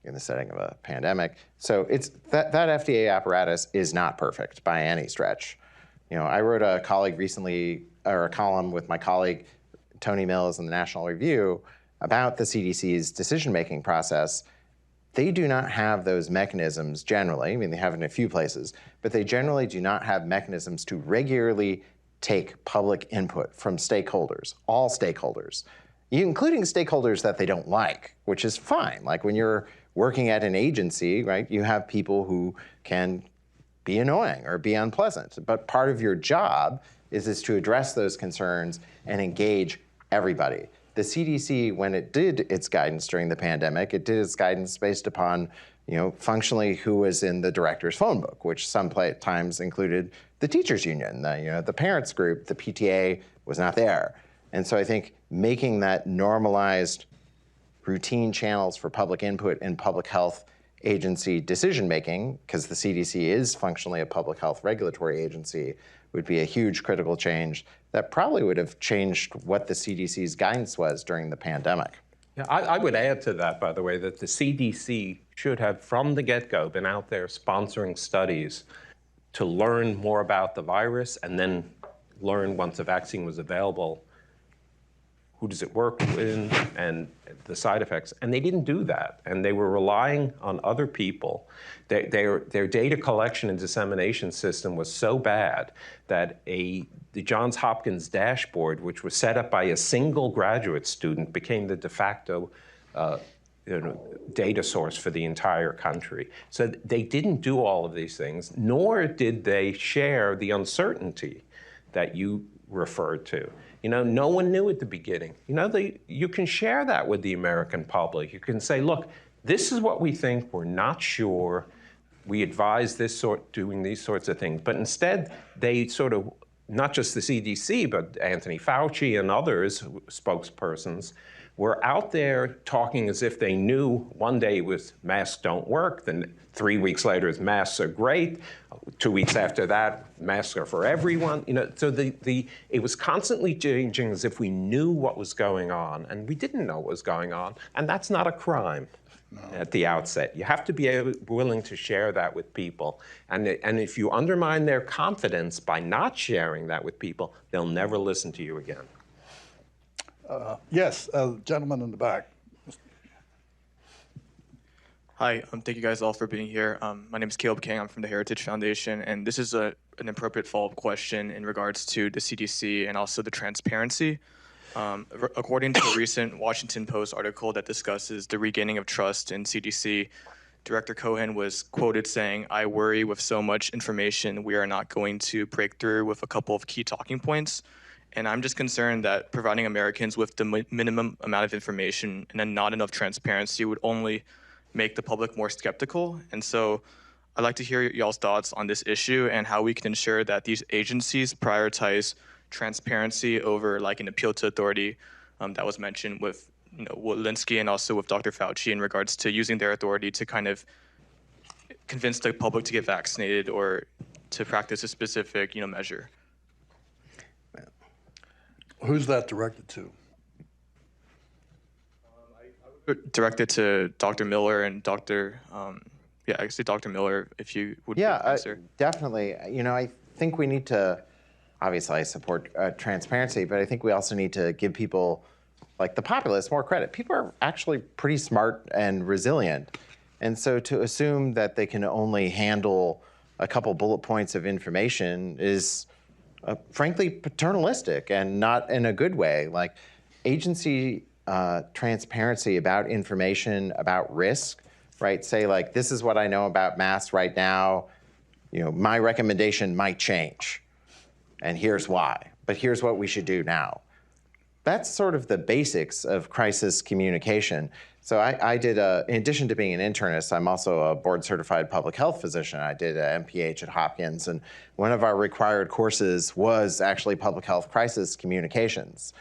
[SPEAKER 4] in the setting of a pandemic. So it's that FDA apparatus is not perfect by any stretch. You know, I wrote a column with my colleague, Tony Mills in the National Review about the CDC's decision-making process. They do not have those mechanisms generally. I mean, they have it in a few places, but they generally do not have mechanisms to regularly take public input from stakeholders, all stakeholders, including stakeholders that they don't like, which is fine. Like when you're working at an agency, right, you have people who can be annoying or be unpleasant. But part of your job is to address those concerns and engage everybody. The CDC, when it did its guidance during the pandemic, it did its guidance based upon, functionally who was in the director's phone book, which sometimes included the teachers union, the parents group, the PTA was not there. And so I think making that normalized routine channels for public input in public health agency decision-making, because the CDC is functionally a public health regulatory agency, would be a huge critical change that probably would have changed what the CDC's guidance was during the pandemic.
[SPEAKER 3] Yeah, I would add to that, by the way, that the CDC should have, from the get-go, been out there sponsoring studies to learn more about the virus and then learn, once a vaccine was available, who does it work in, and the side effects. And they didn't do that. And they were relying on other people. Their data collection and dissemination system was so bad that the Johns Hopkins dashboard, which was set up by a single graduate student, became the de facto data source for the entire country. So they didn't do all of these things, nor did they share the uncertainty that you referred to. No one knew at the beginning. You can share that with the American public. You can say, look, this is what we think. We're not sure. We advise doing these sorts of things. But instead, they sort of, not just the CDC, but Anthony Fauci and others, spokespersons, were out there talking as if they knew one day it was masks don't work, then 3 weeks later it's masks are great, 2 weeks after that masks are for everyone. So it was constantly changing as if we knew what was going on, and we didn't know what was going on, and that's not a crime. No. At the outset. You have to be willing to share that with people. And if you undermine their confidence by not sharing that with people, they'll never listen to you again.
[SPEAKER 2] Yes, gentleman in the back.
[SPEAKER 7] Hi, thank you guys all for being here. My name is Caleb King. I'm from the Heritage Foundation, and this is an appropriate follow-up question in regards to the CDC and also the transparency. According to a recent Washington Post article that discusses the regaining of trust in CDC, Director Cohen was quoted saying, "I worry with so much information, we are not going to break through with a couple of key talking points." And I'm just concerned that providing Americans with the minimum amount of information and then not enough transparency would only make the public more skeptical. And so I'd like to hear y'all's thoughts on this issue and how we can ensure that these agencies prioritize transparency over like an appeal to authority that was mentioned with Walensky and also with Dr. Fauci in regards to using their authority to kind of convince the public to get vaccinated or to practice a specific measure.
[SPEAKER 2] Who's that directed to?
[SPEAKER 7] Directed to Dr. Miller and Dr. I say Dr. Miller, if you would answer.
[SPEAKER 4] Definitely. I think we need to, obviously I support transparency, but I think we also need to give people, like the populace, more credit. People are actually pretty smart and resilient. And so to assume that they can only handle a couple bullet points of information is frankly paternalistic and not in a good way. Like agency transparency about information, about risk, right? Say like, this is what I know about masks right now. My recommendation might change, and here's why. But here's what we should do now. That's sort of the basics of crisis communication. So I did, in addition to being an internist, I'm also a board-certified public health physician. I did an MPH at Hopkins, and one of our required courses was actually public health crisis communications.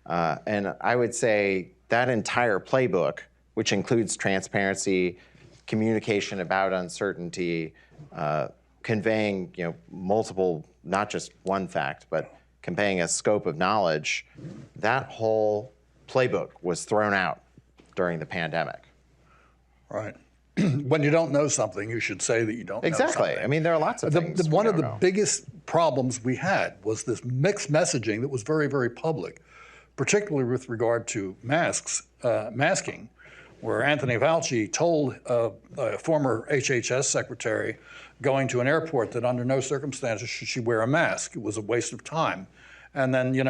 [SPEAKER 4] And I would say that entire playbook, which includes transparency, communication about uncertainty, conveying multiple, not just one fact, but conveying a scope of knowledge, that whole playbook was thrown out during the pandemic.
[SPEAKER 2] Right. When you don't know something, you should say that you don't know something.
[SPEAKER 4] Exactly. I mean, there are lots of things.
[SPEAKER 2] One of the biggest problems we had was this mixed messaging that was very, very public, particularly with regard to masking, where Anthony Fauci told a former HHS secretary going to an airport that under no circumstances should she wear a mask. It was a waste of time. And then, in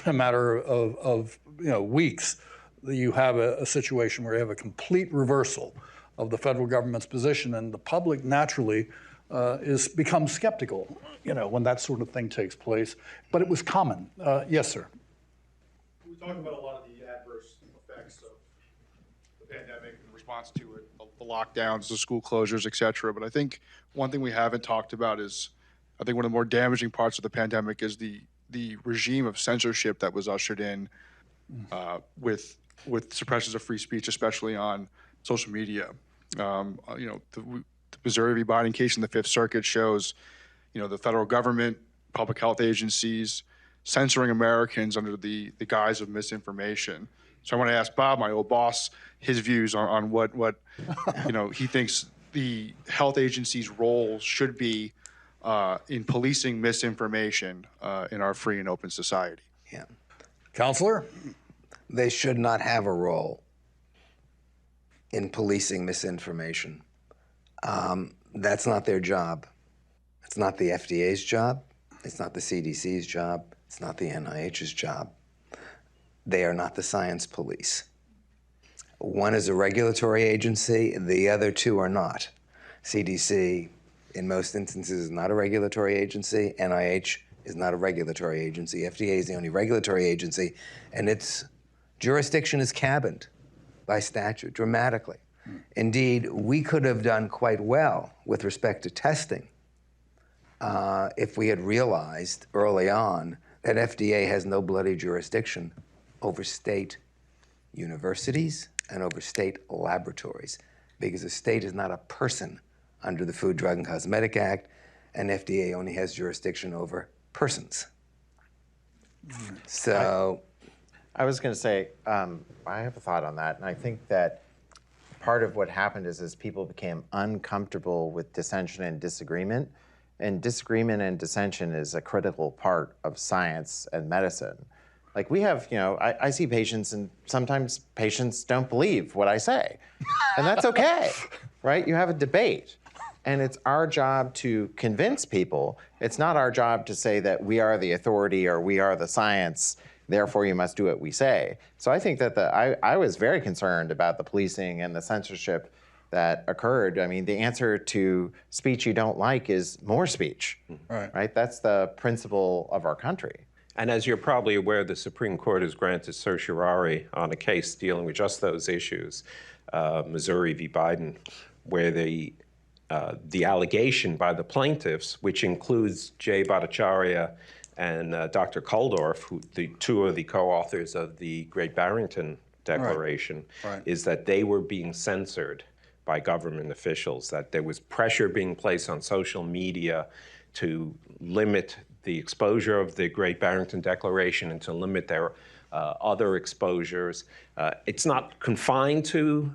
[SPEAKER 2] a matter of weeks, you have a situation where you have a complete reversal of the federal government's position, and the public naturally becomes skeptical, when that sort of thing takes place. But it was common. Yes, sir.
[SPEAKER 8] We talked about a lot of the adverse effects of the pandemic in response to it, the lockdowns, the school closures, et cetera. But I think one thing we haven't talked about is, I think one of the more damaging parts of the pandemic is the regime of censorship that was ushered in with suppressions of free speech, especially on social media. The Missouri v. Biden case in the Fifth Circuit shows, the federal government, public health agencies censoring Americans under the guise of misinformation. So I want to ask Bob, my old boss, his views on what he thinks the health agency's role should be in policing misinformation in our free and open society.
[SPEAKER 5] Yeah.
[SPEAKER 2] Counselor?
[SPEAKER 5] They should not have a role in policing misinformation. That's not their job. It's not the FDA's job. It's not the CDC's job. It's not the NIH's job. They are not the science police. One is a regulatory agency, the other two are not. CDC, in most instances, is not a regulatory agency. NIH is not a regulatory agency. FDA is the only regulatory agency, and its jurisdiction is cabined by statute dramatically. Indeed, we could have done quite well with respect to testing if we had realized early on that FDA has no bloody jurisdiction over state universities and over state laboratories, because a state is not a person under the Food, Drug, and Cosmetic Act, and FDA only has jurisdiction over persons. So
[SPEAKER 4] I was going to say, I have a thought on that, and I think that part of what happened is people became uncomfortable with dissension and disagreement, and disagreement and dissension is a critical part of science and medicine. Like we have, I see patients, and sometimes patients don't believe what I say, and that's okay. right? You have a debate. And it's our job to convince people. It's not our job to say that we are the authority or we are the science, therefore you must do what we say. So I think that I was very concerned about the policing and the censorship that occurred. I mean, the answer to speech you don't like is more speech, right? That's the principle of our country.
[SPEAKER 3] And as you're probably aware, the Supreme Court has granted certiorari on a case dealing with just those issues, Missouri v. Biden, where the allegation by the plaintiffs, which includes Jay Bhattacharya and Dr. Kuldorf, who the two of the co-authors of the Great Barrington Declaration, is that they were being censored by government officials, that there was pressure being placed on social media to limit the exposure of the Great Barrington Declaration and to limit their other exposures. It's not confined to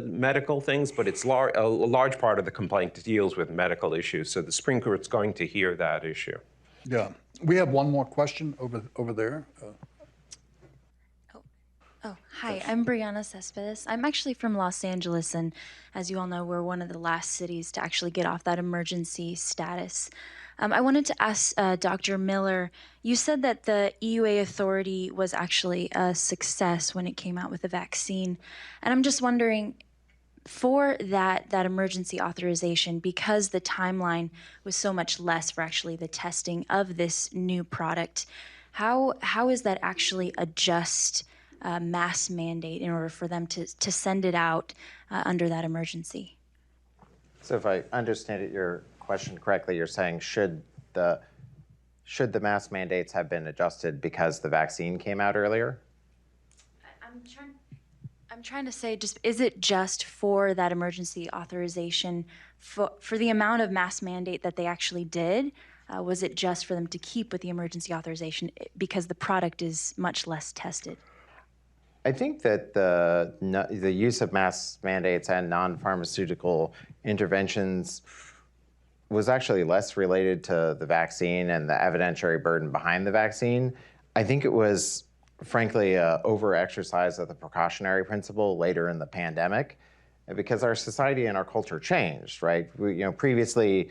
[SPEAKER 3] medical things, but it's a large part of the complaint deals with medical issues. So the Supreme Court's going to hear that issue.
[SPEAKER 2] Yeah. We have one more question over there.
[SPEAKER 9] Hi, I'm Brianna Cespedes. I'm actually from Los Angeles, and as you all know, we're one of the last cities to actually get off that emergency status. I wanted to ask Dr. Miller, you said that the EUA authority was actually a success when it came out with the vaccine, and I'm just wondering, for that emergency authorization, because the timeline was so much less for actually the testing of this new product, how is that actually adjust mass mandate in order for them to send it out under that emergency?
[SPEAKER 4] So if I understand your question correctly, you're saying should the mask mandates have been adjusted because the vaccine came out earlier?
[SPEAKER 9] I'm trying to say, just is it just for that emergency authorization for the amount of mask mandate that they actually did? Was it just for them to keep with the emergency authorization because the product is much less tested?
[SPEAKER 4] I think that the use of mask mandates and non-pharmaceutical interventions was actually less related to the vaccine and the evidentiary burden behind the vaccine. I think it was, frankly, an over-exercise of the precautionary principle later in the pandemic, because our society and our culture changed, right? Previously,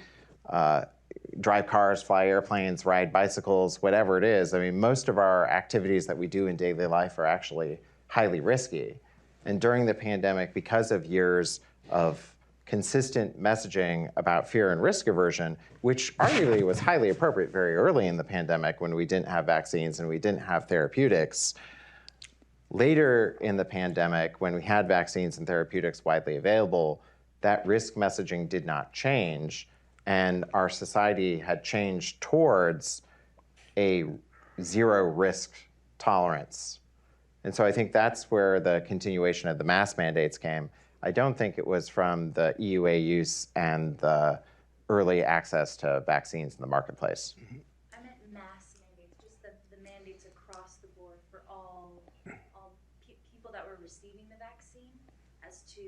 [SPEAKER 4] drive cars, fly airplanes, ride bicycles, whatever it is. I mean, most of our activities that we do in daily life are actually highly risky. And during the pandemic, because of years of consistent messaging about fear and risk aversion, which arguably was highly appropriate very early in the pandemic when we didn't have vaccines and we didn't have therapeutics, later in the pandemic, when we had vaccines and therapeutics widely available, that risk messaging did not change, and our society had changed towards a zero risk tolerance. And so I think that's where the continuation of the mask mandates came. I don't think it was from the EUA use and the early access to vaccines in the marketplace.
[SPEAKER 9] I meant mass mandates, just the mandates across the board for all people that were receiving the vaccine, as to,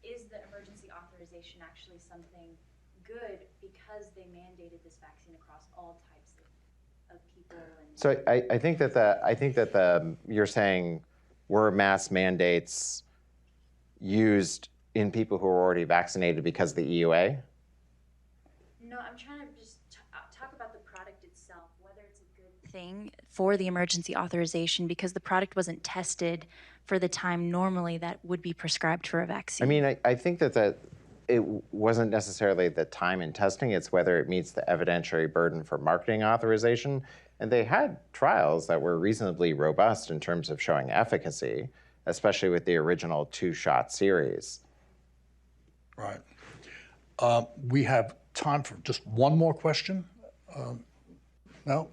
[SPEAKER 9] is the emergency authorization actually something good because they mandated this vaccine across all types of people?
[SPEAKER 4] So I think that you're saying, were mass mandates used in people who were already vaccinated because of the EUA?
[SPEAKER 9] No, I'm trying to just talk about the product itself, whether it's a good thing for the emergency authorization because the product wasn't tested for the time normally that would be prescribed for a vaccine.
[SPEAKER 4] I mean, I think that it wasn't necessarily the time in testing, it's whether it meets the evidentiary burden for marketing authorization. And they had trials that were reasonably robust in terms of showing efficacy, especially with the original 2-shot series.
[SPEAKER 2] Right. We have time for just one more question. No?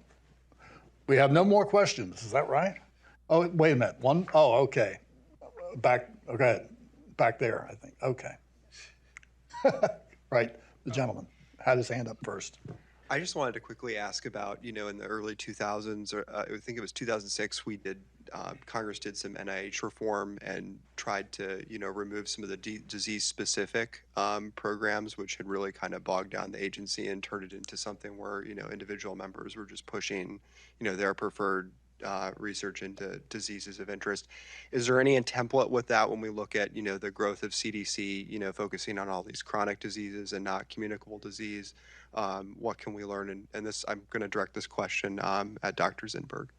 [SPEAKER 2] We have no more questions, is that right? Oh, wait a minute. One? Oh, okay. Okay. Back there, I think. Okay. Right, the gentleman had his hand up first.
[SPEAKER 10] I just wanted to quickly ask about, in the early 2000s, or I think it was 2006, Congress did some NIH reform and tried to, remove some of the disease-specific programs, which had really kind of bogged down the agency and turned it into something where, individual members were just pushing, their preferred research into diseases of interest. Is there any template with that when we look at, the growth of CDC, focusing on all these chronic diseases and not communicable disease? What can we learn? And this, I'm going to direct this question at Dr. Zinberg.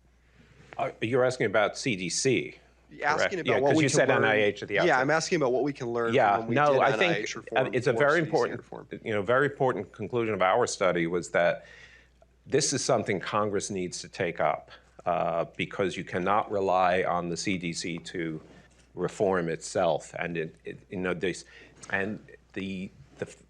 [SPEAKER 3] You're asking about CDC.
[SPEAKER 10] Asking about what we can
[SPEAKER 3] you said
[SPEAKER 10] learn.
[SPEAKER 3] NIH at the outset.
[SPEAKER 10] Yeah, I'm asking about what we can learn from when we did
[SPEAKER 3] I
[SPEAKER 10] NIH
[SPEAKER 3] think
[SPEAKER 10] reform
[SPEAKER 3] it's a
[SPEAKER 10] for
[SPEAKER 3] very
[SPEAKER 10] CDC
[SPEAKER 3] important,
[SPEAKER 10] reform.
[SPEAKER 3] very important conclusion of our study was that this is something Congress needs to take up because you cannot rely on the CDC to reform itself. And the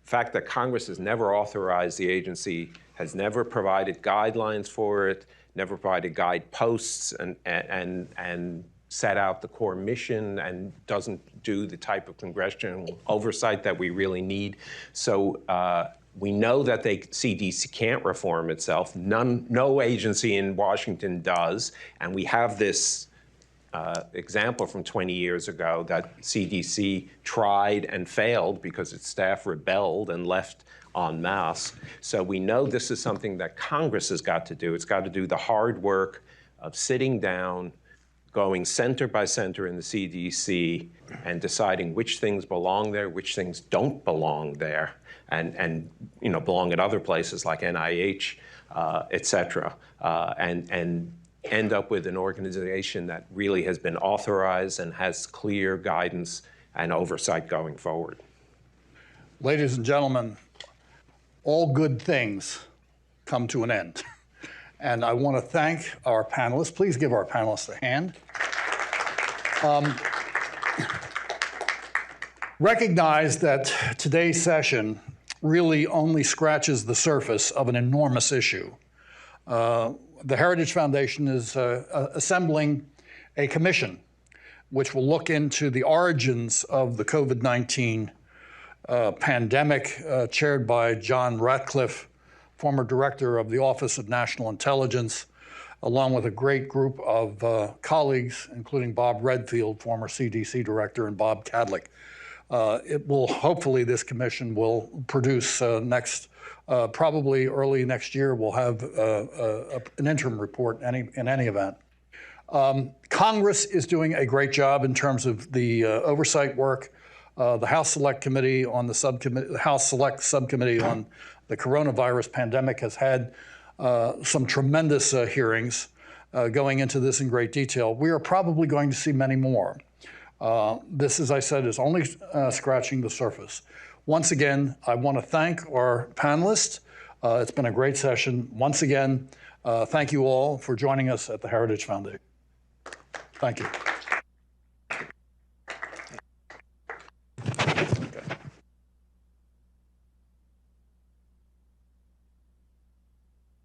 [SPEAKER 3] fact that Congress has never authorized the agency, has never provided guidelines for it, never provided guideposts, and set out the core mission, and doesn't do the type of congressional oversight that we really need. So we know that CDC can't reform itself. No agency in Washington does, and we have this example from 20 years ago that CDC tried and failed because its staff rebelled and left en masse. So we know this is something that Congress has got to do. It's got to do the hard work of sitting down, going center by center in the CDC and deciding which things belong there, which things don't belong there, and belong at other places like NIH, et cetera, and end up with an organization that really has been authorized and has clear guidance and oversight going forward.
[SPEAKER 2] Ladies and gentlemen, all good things come to an end. And I want to thank our panelists. Please give our panelists a hand. Recognize that today's session really only scratches the surface of an enormous issue. The Heritage Foundation is assembling a commission which will look into the origins of the COVID-19 pandemic, chaired by John Ratcliffe, former director of the Office of National Intelligence, along with a great group of colleagues, including Bob Redfield, former CDC director, and Bob Kadlec. Hopefully this commission will produce probably early next year, we'll have an interim report in any event. Congress is doing a great job in terms of the oversight work. The House Select Committee on the House Select Subcommittee on the coronavirus pandemic has had some tremendous hearings going into this in great detail. We are probably going to see many more. This, as I said, is only scratching the surface. Once again, I want to thank our panelists. It's been a great session. Once again, thank you all for joining us at the Heritage Foundation. Thank you.